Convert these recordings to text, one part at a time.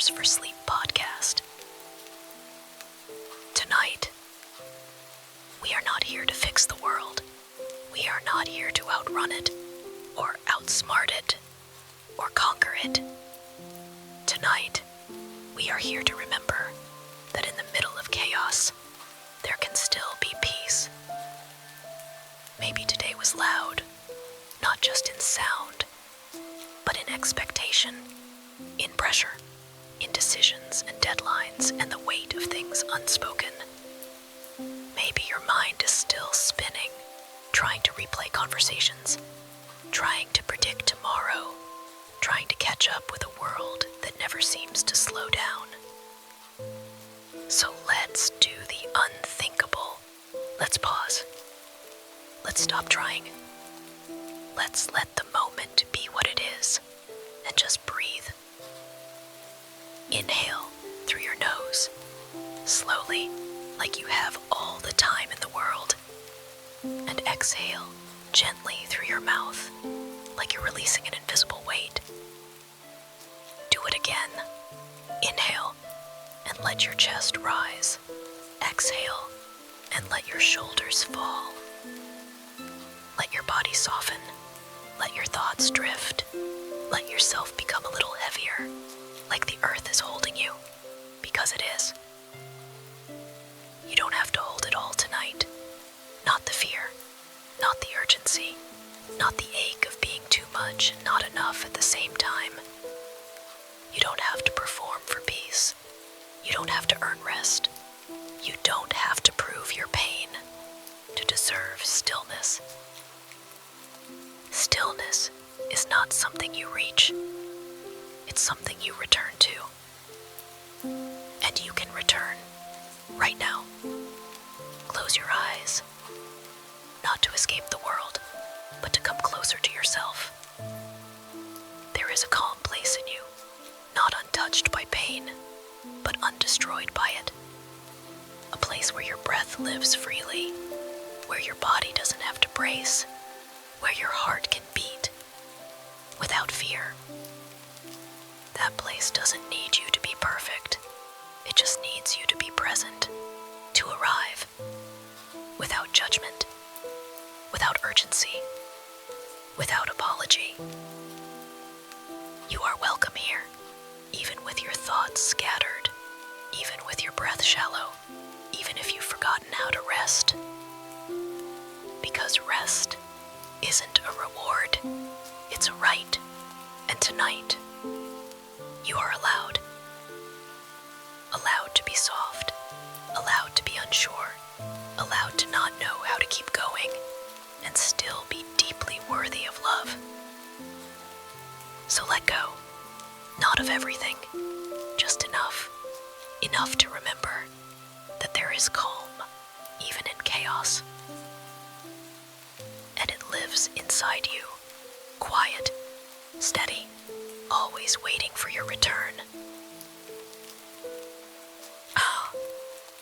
Answers for Sleep podcast. Tonight, we are not here to fix the world. We are not here to outrun it, or outsmart it, or conquer it. Tonight, we are here to remember that in the middle of chaos, there can still be peace. Maybe today was loud, not just in sound, but in expectation, in pressure, in decisions and deadlines and the weight of things unspoken. Maybe your mind is still spinning, trying to replay conversations, trying to predict tomorrow, trying to catch up with a world that never seems to slow down. So let's do the unthinkable. Let's pause. Let's stop trying. Let's let the moment be what it is, and just breathe. Inhale through your nose, slowly, like you have all the time in the world. And exhale gently through your mouth, like you're releasing an invisible weight. Do it again. Inhale, and let your chest rise. Exhale, and let your shoulders fall. Let your body soften. Let your thoughts drift. Let yourself become a little heavier, like the earth is holding you, because it is. You don't have to hold it all tonight. Not the fear, not the urgency, not the ache of being too much and not enough at the same time. You don't have to perform for peace. You don't have to earn rest. You don't have to prove your pain to deserve stillness. Stillness is not something you reach. It's something you return to. And you can return right now. Close your eyes, not to escape the world, but to come closer to yourself. There is a calm place in you, not untouched by pain, but undestroyed by it. A place where your breath lives freely, where your body doesn't have to brace, where your heart can beat without fear. That place doesn't need you to be perfect. It just needs you to be present, to arrive, without judgment, without urgency, without apology. You are welcome here, even with your thoughts scattered, even with your breath shallow, even if you've forgotten how to rest. Because rest isn't a reward, it's a right. And tonight, you are allowed. Allowed to be soft, allowed to be unsure, allowed to not know how to keep going, and still be deeply worthy of love. So let go, not of everything, just enough. Enough to remember that there is calm, even in chaos. And it lives inside you, quiet, steady, always waiting for your return.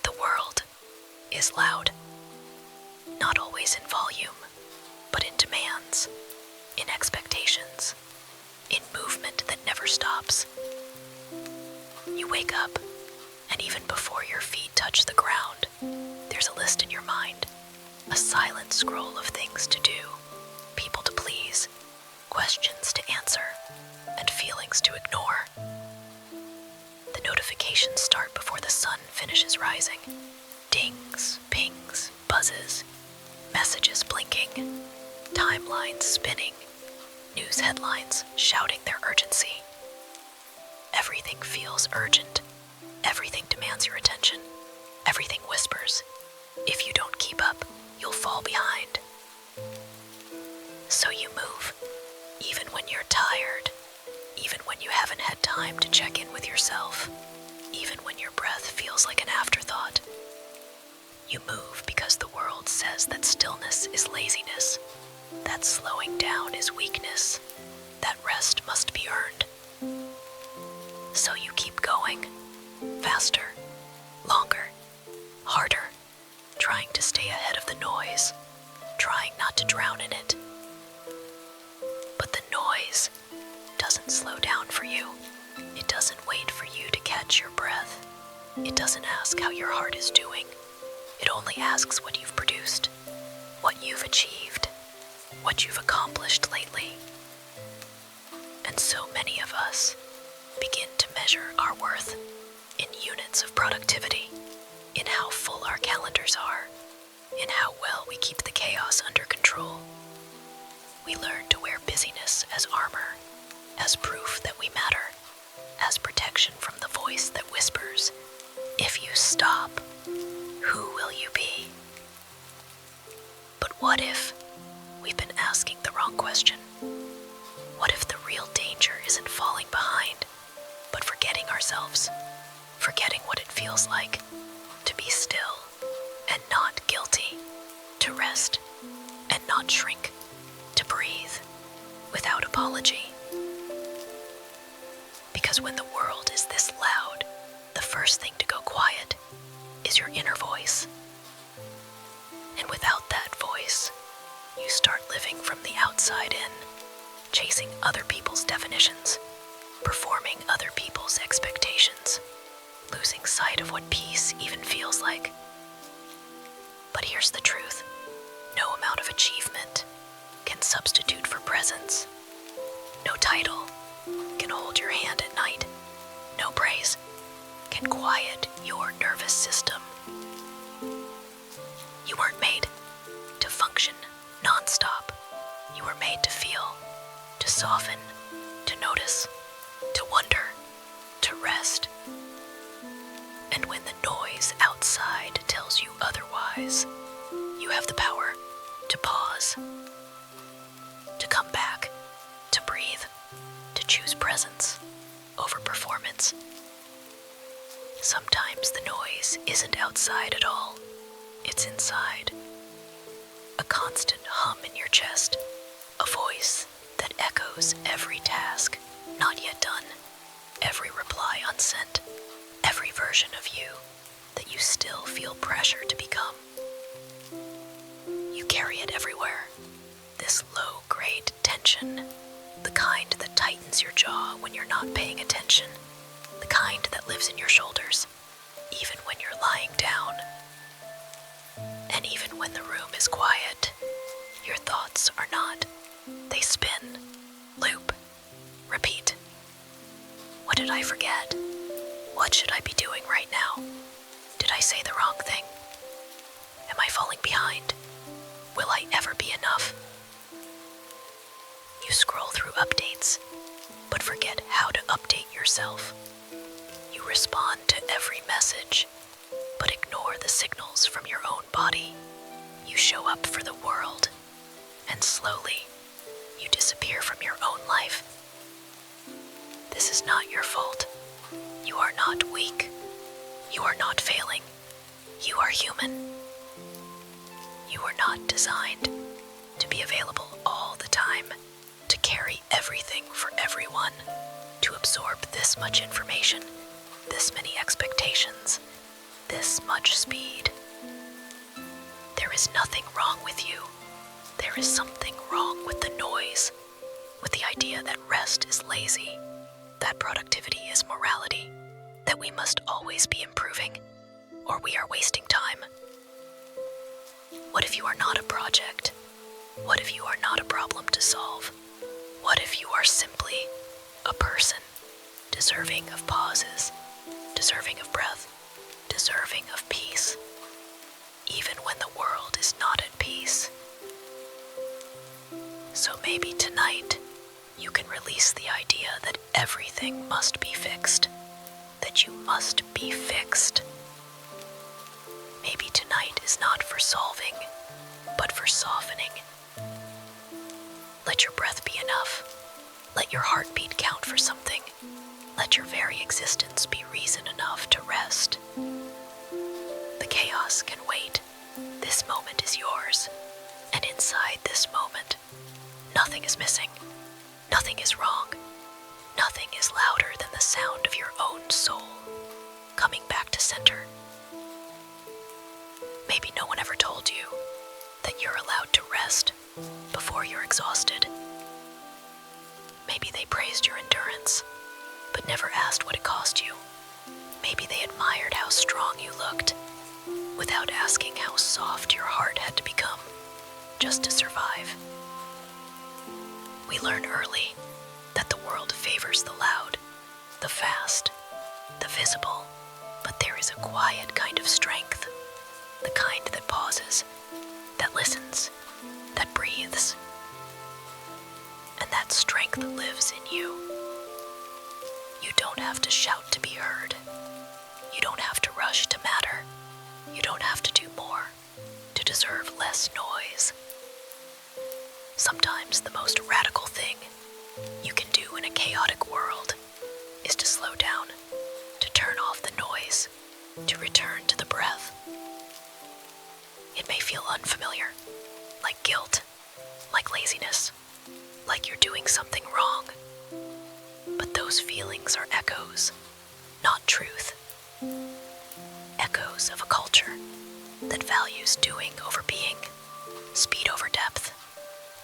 The world is loud, not always in volume, but in demands, in expectations, in movement that never stops. You wake up, and even before your feet touch the ground, there's a list in your mind, a silent scroll of things to do, people to please, questions to answer, and feelings to ignore. The notifications start before the sun finishes rising. Dings, pings, buzzes, messages blinking, timelines spinning, news headlines shouting their urgency. Everything feels urgent. Everything demands your attention. Everything whispers, if you don't keep up, you'll fall behind. So you move, even when you're tired, even when you haven't had time to check in with yourself, even when your breath feels like an afterthought. You move because the world says that stillness is laziness, that slowing down is weakness, that rest must be earned. So you keep going, faster, longer, harder, trying to stay ahead of the noise, trying not to drown in it. But the noise doesn't slow down for you. It doesn't wait for you to watch your breath. It doesn't ask how your heart is doing. It only asks what you've produced, what you've achieved, what you've accomplished lately. And so many of us begin to measure our worth in units of productivity, in how full our calendars are, in how well we keep the chaos under control. We learn to wear busyness as armor, as proof that we matter, as protection from the voice that whispers, "If you stop, who will you be?" But what if we've been asking the wrong question? What if the real danger isn't falling behind, but forgetting ourselves, forgetting what it feels like to be still and not guilty, to rest and not shrink, to breathe without apology? Because when the world is this loud, the first thing to go quiet is your inner voice. And without that voice, you start living from the outside in, chasing other people's definitions, performing other people's expectations, losing sight of what peace even feels like. But here's the truth. No amount of achievement can substitute for presence. No title can hold your hand at night. No praise can quiet your nervous system. You weren't made to function nonstop. You were made to feel, to soften, to notice, to wonder, to rest. And when the noise outside tells you otherwise, you have the power to pause, to come back, to breathe, to choose presence over performance. Sometimes the noise isn't outside at all. It's inside. A constant hum in your chest, a voice that echoes every task not yet done, every reply unsent, every version of you that you still feel pressure to become. You carry it everywhere, this low-grade tension, the kind that tightens your jaw when you're not paying attention, the kind that lives in your shoulders, even when you're lying down. And even when the room is quiet, your thoughts are not. They spin, loop, repeat. What did I forget? What should I be doing right now? Did I say the wrong thing? Am I falling behind? Will I ever be enough? You scroll through updates, but forget how to update yourself. You respond to every message, but ignore the signals from your own body. You show up for the world, and slowly, you disappear from your own life. This is not your fault. You are not weak. You are not failing. You are human. You are not designed to be available all the time, to carry everything for everyone, to absorb this much information, this many expectations, this much speed. There is nothing wrong with you. There is something wrong with the noise, with the idea that rest is lazy, that productivity is morality, that we must always be improving, or we are wasting time. What if you are not a project? What if you are not a problem to solve? What if you are simply a person, deserving of pauses, deserving of breath, deserving of peace, even when the world is not at peace? So maybe tonight, you can release the idea that everything must be fixed, that you must be fixed. Maybe tonight is not for solving, but for softening. Let your breath be enough. Let your heartbeat count for something. Let your very existence be reason enough to rest. The chaos can wait. This moment is yours. And inside this moment, nothing is missing. Nothing is wrong. Nothing is louder than the sound of your own soul coming back to center. Maybe no one ever told you that you're allowed to rest before you're exhausted. Maybe they praised your endurance, but never asked what it cost you. Maybe they admired how strong you looked, without asking how soft your heart had to become just to survive. We learn early that the world favors the loud, the fast, the visible, but there is a quiet kind of strength, the kind that pauses, that listens, that breathes. And that strength lives in you. You don't have to shout to be heard. You don't have to rush to matter. You don't have to do more to deserve less noise. Sometimes the most radical thing you can do in a chaotic world is to slow down, to turn off the noise, to return to the breath. It may feel unfamiliar, like guilt, like laziness, like you're doing something wrong. But those feelings are echoes, not truth. Echoes of a culture that values doing over being, speed over depth,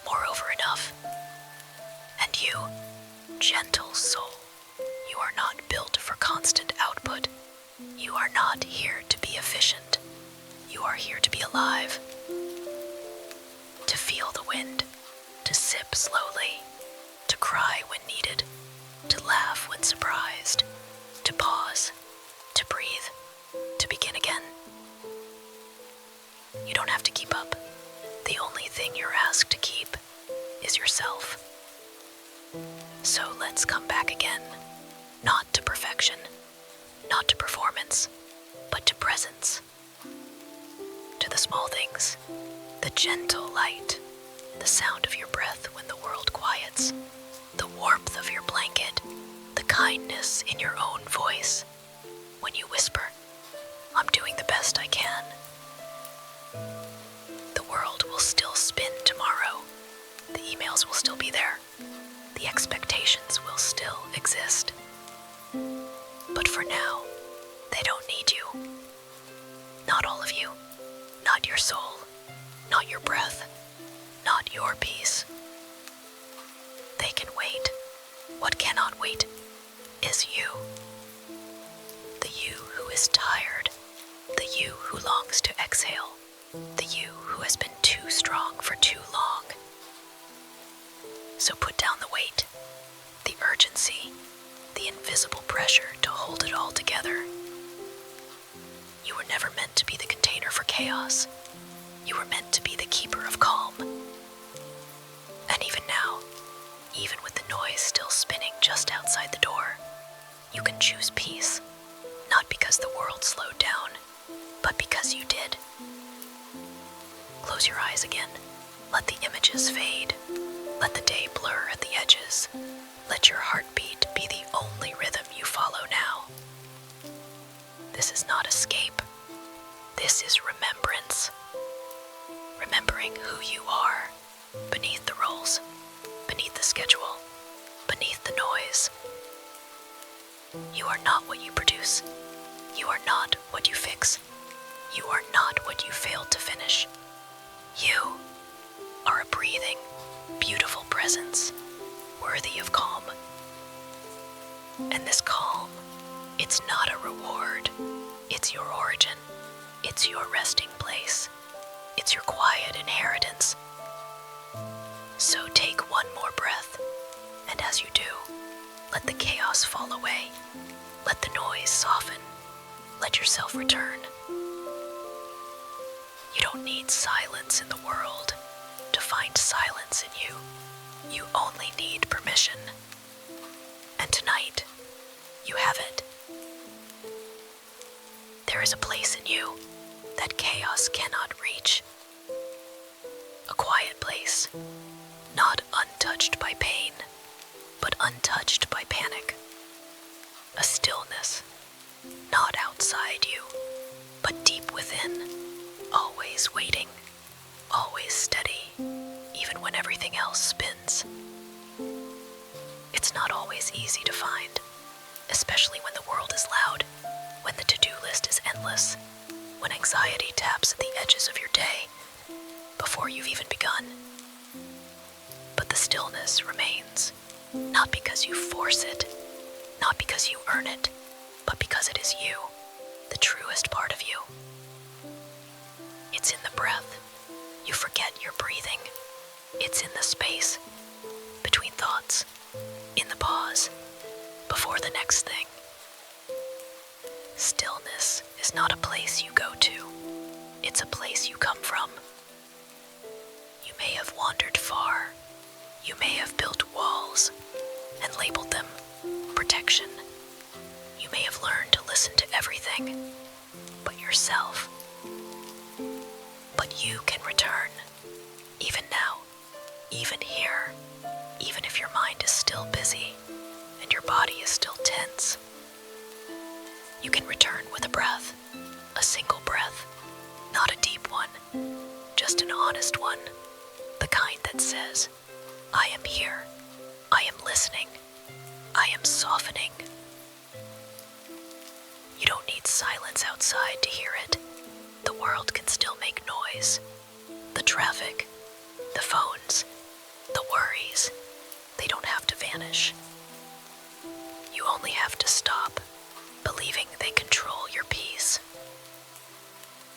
more over enough. And you, gentle soul, you are not built for constant output. You are not here to be efficient. You are here to be alive, to feel the wind, to sip slowly, to cry when needed, to laugh when surprised, to pause, to breathe, to begin again. You don't have to keep up. The only thing you're asked to keep is yourself. So let's come back again, not to perfection, not to performance, but to presence. To the small things, the gentle light, the sound of your breath when the world quiets, the warmth of your blanket, the kindness in your own voice when you whisper, "I'm doing the best I can." The world will still spin tomorrow. The emails will still be there. The expectations will still exist. But for now, they don't need you. Not all of you. Not your soul. Not your breath. Not your peace. They can wait. What cannot wait is you. The you who is tired. The you who longs to exhale. The you who has been too strong for too long. So put down the weight, the urgency, the invisible pressure to hold it all together. You were never meant to be the container for chaos. You were meant to be the keeper of calm. And even now, even with the noise still spinning just outside the door, you can choose peace, not because the world slowed down, but because you did. Close your eyes again. Let the images fade. Let the day blur at the edges. Let your heartbeat be the only rhythm you follow now. This is not escape. This is remembrance. Remembering who you are beneath the roles, beneath the schedule, beneath the noise. You are not what you produce. You are not what you fix. You are not what you failed to finish. You are a breathing, beautiful presence, worthy of calm. And this calm, it's not a reward. It's your origin. It's your resting place. It's your quiet inheritance. So take one more breath, and as you do, let the chaos fall away. Let the noise soften. Let yourself return. You don't need silence in the world to find silence in you. You only need permission. And tonight, you have it. There is a place in you that chaos cannot reach. A quiet place, not untouched by pain, but untouched by panic. A stillness, not outside you, but deep within, always waiting, always steady, even when everything else spins. It's not always easy to find, especially when the world is loud, when the to-do list is endless, when anxiety taps at the edges of your day before you've even begun. But the stillness remains, not because you force it, not because you earn it, but because it is you, the truest part of you. It's in the breath. You forget you're breathing. It's in the space between thoughts, in the pause before the next thing. Stillness is not a place you go to. It's a place you come from. You may have wandered far. You may have built walls and labeled them protection. You may have learned to listen to everything but yourself. But you can return, even now, even here, even if your mind is still busy and your body is still tense. You can return with a breath, a single breath, not a deep one, just an honest one, the kind that says, I am here, I am listening, I am softening. You don't need silence outside to hear it. The world can still make noise. The traffic, the phones, the worries, they don't have to vanish. You only have to stop, believing they control your peace.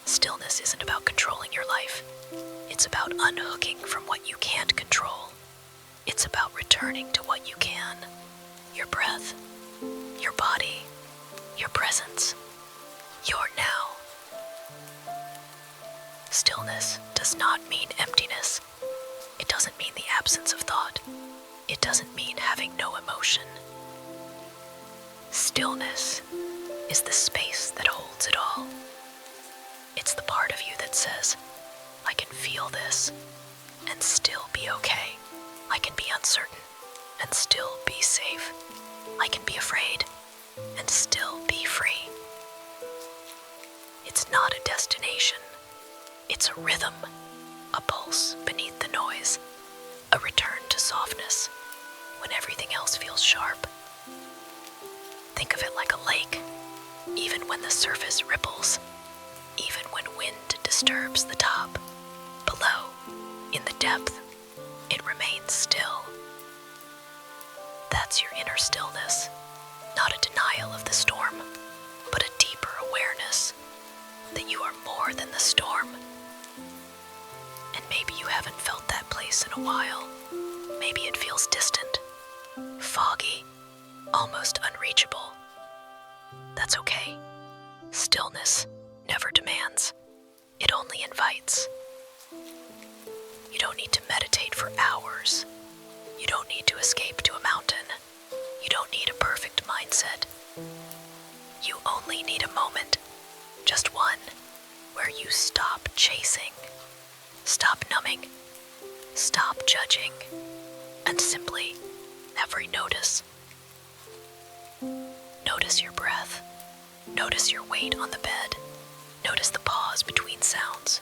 Stillness isn't about controlling your life. It's about unhooking from what you can't control. It's about returning to what you can. Your breath, your body, your presence, your now. Stillness does not mean emptiness. It doesn't mean the absence of thought. It doesn't mean having no emotion. Stillness is the space that holds it all. It's the part of you that says, I can feel this and still be okay. I can be uncertain and still be safe. I can be afraid and still be free. It's not a destination. It's a rhythm, a pulse beneath the noise, a return to softness when everything else feels sharp. Think of it like a lake, even when the surface ripples, even when wind disturbs the top. Below, in the depth, it remains still. That's your inner stillness, not a denial of the storm, but a deeper awareness that you are more than the storm. And maybe you haven't felt that place in a while. Maybe it feels distant, foggy, almost unreachable. That's okay. Stillness never demands. It only invites. You don't need to meditate for hours. You don't need to escape to a mountain. You don't need a perfect mindset. You only need a moment, just one, where you stop chasing, stop numbing, stop judging, and simply notice. Notice your breath. Notice your weight on the bed. Notice the pause between sounds.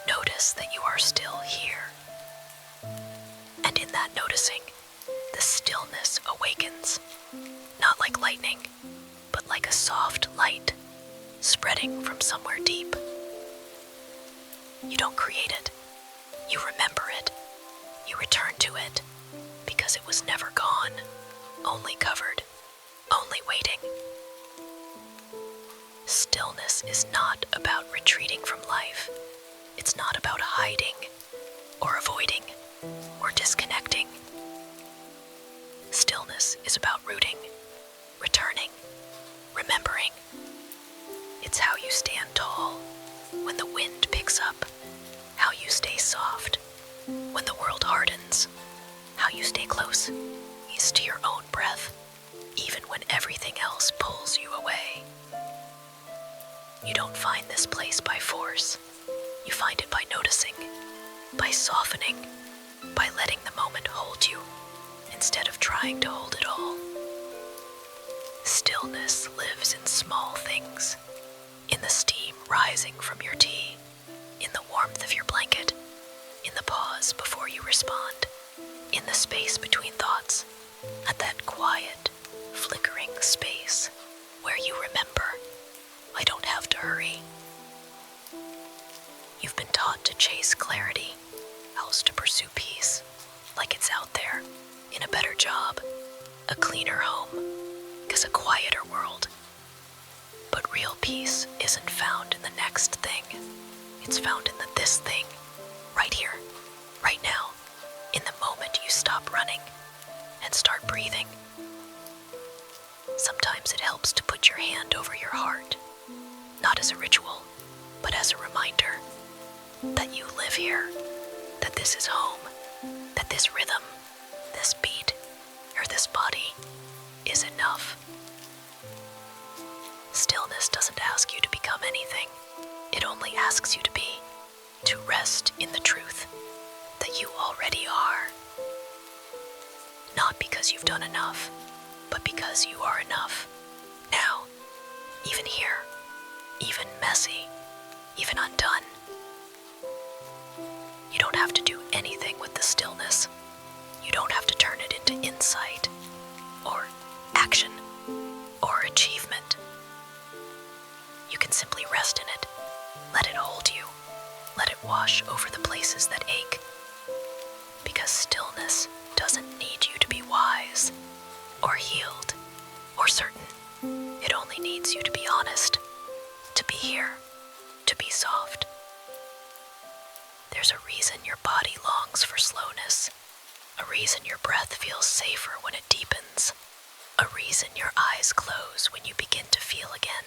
Notice that you are still here. And in that noticing, the stillness awakens, not like lightning, but like a soft light spreading from somewhere deep. You don't create it. You remember it. You return to it because it was never gone, only covered, only waiting. Stillness is not about retreating from life. It's not about hiding or avoiding or disconnecting. Stillness is about rooting, returning, remembering. It's how you stand tall when the wind picks up, how you stay soft when the world hardens, how you stay close is to your own breath, even when everything else pulls you away. You don't find this place by force. You find it by noticing, by softening, by letting the moment hold you instead of trying to hold it all. Stillness lives in small things, in the steam rising from your tea, in the warmth of your blanket, in the pause before you respond, in the space between thoughts, at that quiet, flickering space where you remember, I don't have to hurry. You've been taught to chase clarity, else to pursue peace, like it's out there, in a better job, a cleaner home, 'cause a quieter world But real peace isn't found in the next thing. It's found in the this thing, right here, right now, in the moment you stop running and start breathing. Sometimes it helps to put your hand over your heart, not as a ritual, but as a reminder that you live here, that this is home, that this rhythm, this beat, or this body is enough. Stillness doesn't ask you to become anything. It only asks you to rest in the truth that you already are. Not because you've done enough, but because you are enough. Now, even here, even messy, even undone. You don't have to do anything with the stillness. You don't have to turn it into insight, or action, or achievement. You can simply rest in it. Let it hold you. Let it wash over the places that ache. Because stillness doesn't need you to be wise, or healed, or certain. It only needs you to be honest, to be here, to be soft. There's a reason your body longs for slowness, a reason your breath feels safer when it deepens, a reason your eyes close when you begin to feel again.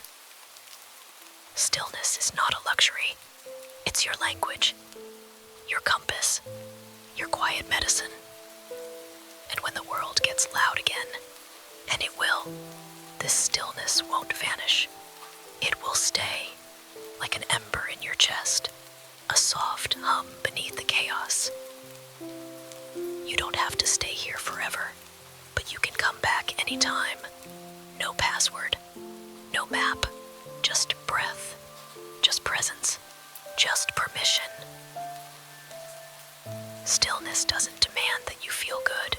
Stillness is not a luxury. It's your language, your compass, your quiet medicine. And when the world gets loud again, and it will, this stillness won't vanish. It will stay, like an ember in your chest, a soft hum beneath the chaos. You don't have to stay here forever, but you can come back anytime. No password, no map, just breath, just presence, just permission. Stillness doesn't demand that you feel good.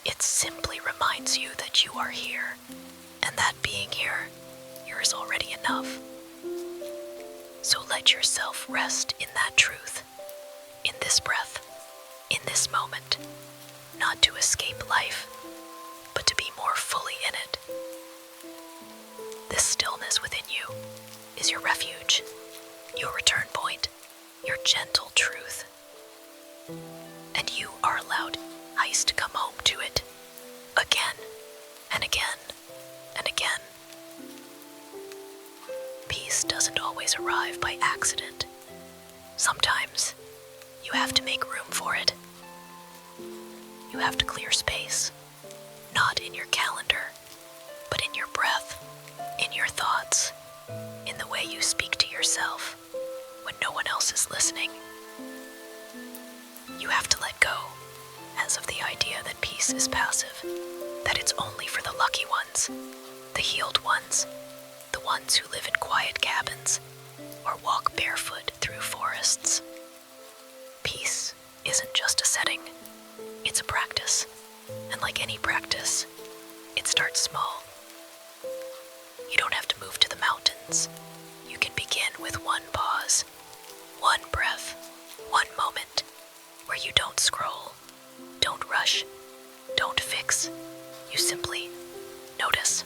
It simply reminds you that you are here, and that being here is already enough. So let yourself rest in that truth, in this breath, in this moment, not to escape life, but to be more fully in it. This stillness within you is your refuge, your return point, your gentle truth. And you are allowed ice to come home to it, again and again and again. Peace doesn't always arrive by accident. Sometimes you have to make room for it. You have to clear space, not in your calendar, but in your breath, in your thoughts, in the way you speak to yourself when no one else is listening. You have to let go, as of the idea that peace is passive, that it's only for the lucky ones, the healed ones, the ones who live in quiet cabins or walk barefoot through forests. Peace isn't just a setting, it's a practice. And like any practice, it starts small. You don't have to move to the mountains. You can begin with one pause, one breath, one moment where you don't scroll, don't rush, don't fix. You simply notice.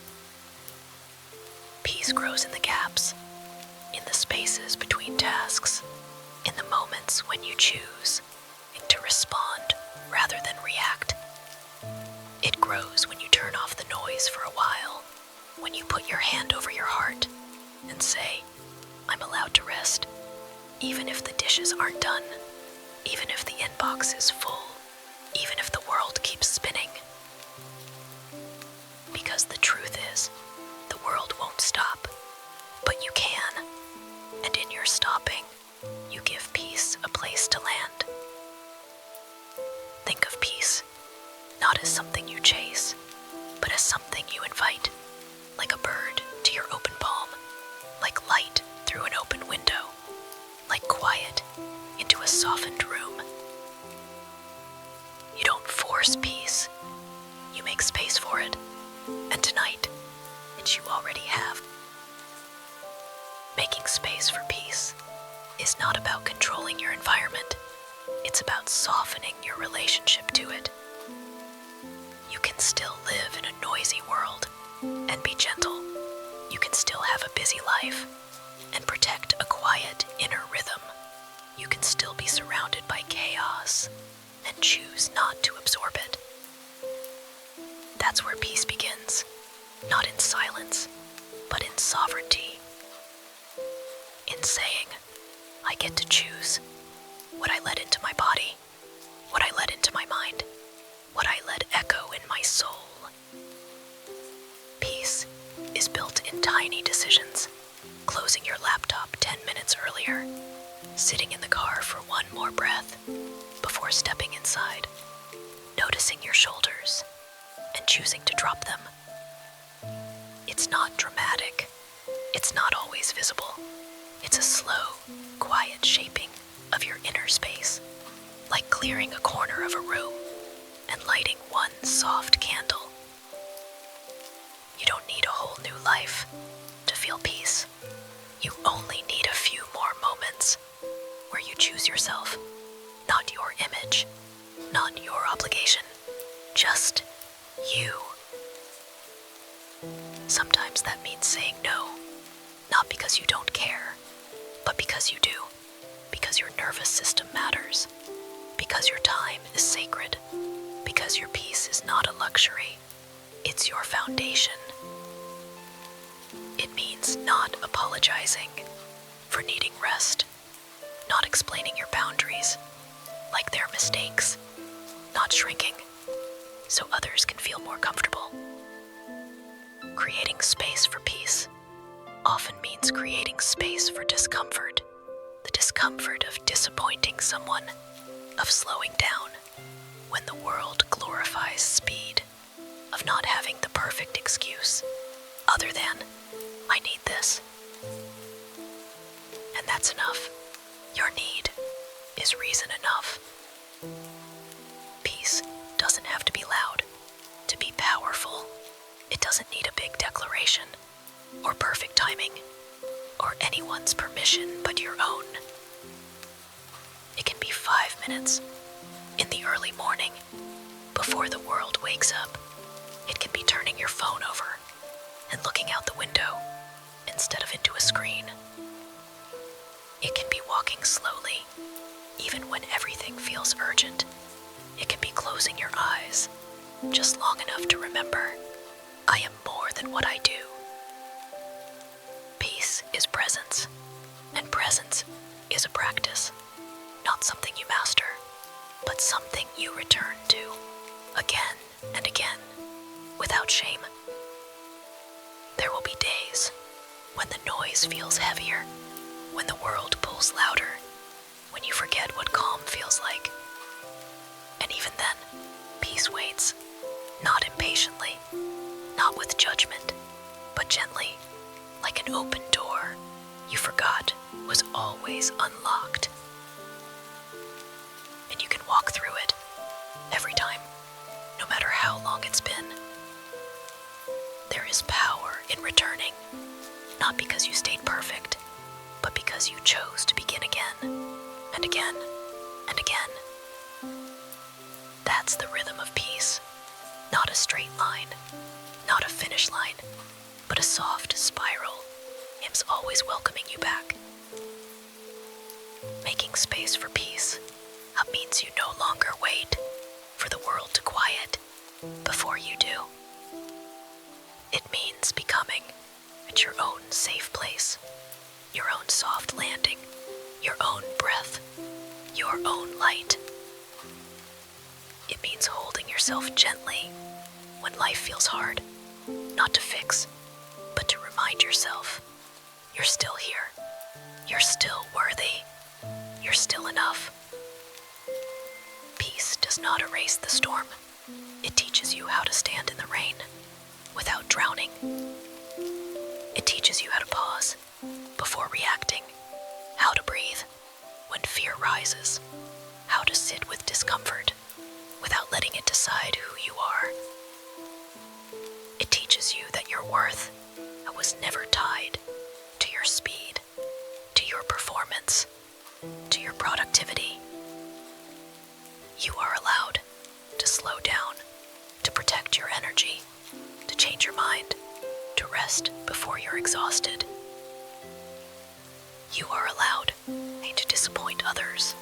Peace grows in the gaps, in the spaces between tasks, in the moments when you choose to respond rather than react. It grows when you turn off the noise for a while, when you put your hand over your heart and say, I'm allowed to rest, even if the dishes aren't done, even if the inbox is full, even if the world keeps spinning. Because the truth is, the world won't stop, but you can. And in your stopping, you give peace a place to land. Think of peace, not as something you chase, but as something you invite, like a bird to your open palm, like light through an open window, like quiet into a softened room. You don't force peace, you make space for it, and tonight, you already have. Making space for peace is not about controlling your environment. It's about softening your relationship to it. You can still live in a noisy world and be gentle, You can still have a busy life and protect a quiet inner rhythm. You can still be surrounded by chaos and choose not to absorb it. That's where peace begins, not in silence, but in sovereignty. In saying, I get to choose what I let into my body, what I let into my mind, what I let echo in my soul. Peace is built in tiny decisions, closing your laptop 10 minutes earlier, sitting in the car for one more breath before stepping inside, noticing your shoulders and choosing to drop them. It's not dramatic. It's not always visible. It's a slow, quiet shaping of your inner space, like clearing a corner of a room and lighting one soft candle. You don't need a whole new life to feel peace. You only need a few more moments where you choose yourself, not your image, not your obligation, just you. Sometimes that means saying no, not because you don't care, but because you do, because your nervous system matters, because your time is sacred, because your peace is not a luxury, it's your foundation. It means not apologizing for needing rest, not explaining your boundaries like they're mistakes, not shrinking so others can feel more comfortable. Creating space for peace often means creating space for discomfort, the discomfort of disappointing someone, of slowing down when the world glorifies speed, of not having the perfect excuse other than, I need this. And that's enough. Your need is reason enough. Peace doesn't have to be loud to be powerful. It doesn't need a big declaration or perfect timing or anyone's permission but your own. It can be 5 minutes in the early morning before the world wakes up. It can be turning your phone over and looking out the window instead of into a screen. It can be walking slowly, even when everything feels urgent. It can be closing your eyes just long enough to remember, I am more than what I do. Peace is presence, and presence is a practice, not something you master, but something you return to again and again, without shame. There will be days when the noise feels heavier, when the world pulls louder, when you forget what calm feels like. And even then, peace waits, not impatiently, not with judgment, but gently, like an open door you forgot was always unlocked. And you can walk through it every time, no matter how long it's been. There is power in returning, not because you stayed perfect, but because you chose to begin again, and again, and again. That's the rhythm of peace, not a straight line, not a finish line, but a soft spiral. Him's always welcoming you back. Making space for peace means you no longer wait for the world to quiet before you do. It means becoming at your own safe place, your own soft landing, your own breath, your own light. It means holding yourself gently when life feels hard, not to fix, but to remind yourself you're still here, you're still worthy, you're still enough. Peace does not erase the storm. It teaches you how to stand in the rain without drowning. It teaches you how to pause before reacting, how to breathe when fear rises, how to sit with discomfort without letting it decide who you are. It teaches you that your worth was never tied to your speed, to your performance, to your productivity. You are allowed to slow down, to protect your energy, to change your mind, to rest before you're exhausted. You are allowed to disappoint others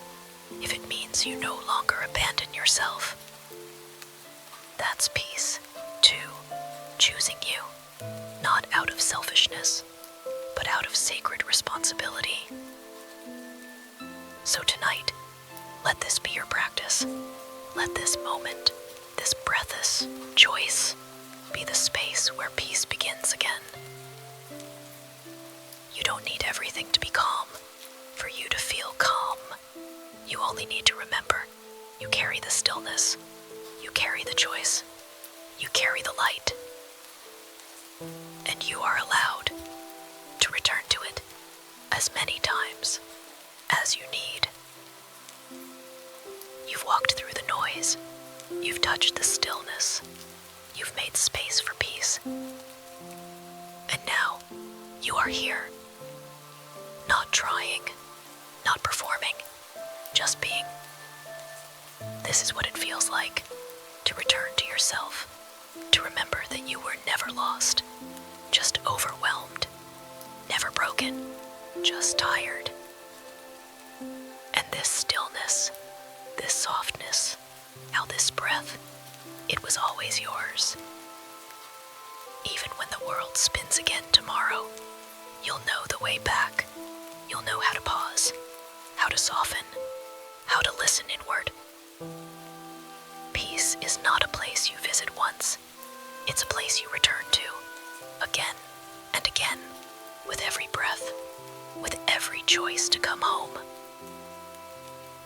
if it means you no longer abandon yourself. That's peace, too, choosing you, not out of selfishness, but out of sacred responsibility. So tonight, let this be your practice. Let this moment, this breathless choice, be the space where peace begins again. You don't need everything to be calm for you to feel calm. You only need to remember you carry the stillness, you carry the choice, you carry the light, and you are allowed to return to it as many times as you need. You've walked through the noise, you've touched the stillness, you've made space for peace. And now, you are here. Not trying, not performing, just being. This is what it feels like to return to yourself, to remember that you were never lost, just overwhelmed, never broken, just tired. And this stillness, this softness, how this breath, it was always yours. Even when the world spins again tomorrow, you'll know the way back. You'll know how to pause, how to soften, how to listen inward. Peace is not a place you visit once. It's a place you return to, again and again, with every breath, with every choice to come home.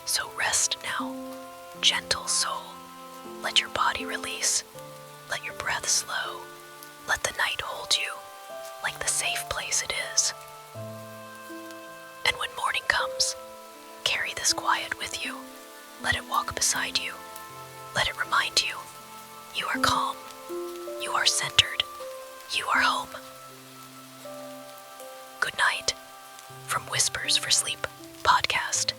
So rest now, gentle soul. Let your body release. Let your breath slow. Let the night hold you like the safe place it is. And when morning comes, carry this quiet with you. Let it walk beside you. Let it remind you, you are calm. You are centered. You are home. Good night from Whispers for Sleep podcast.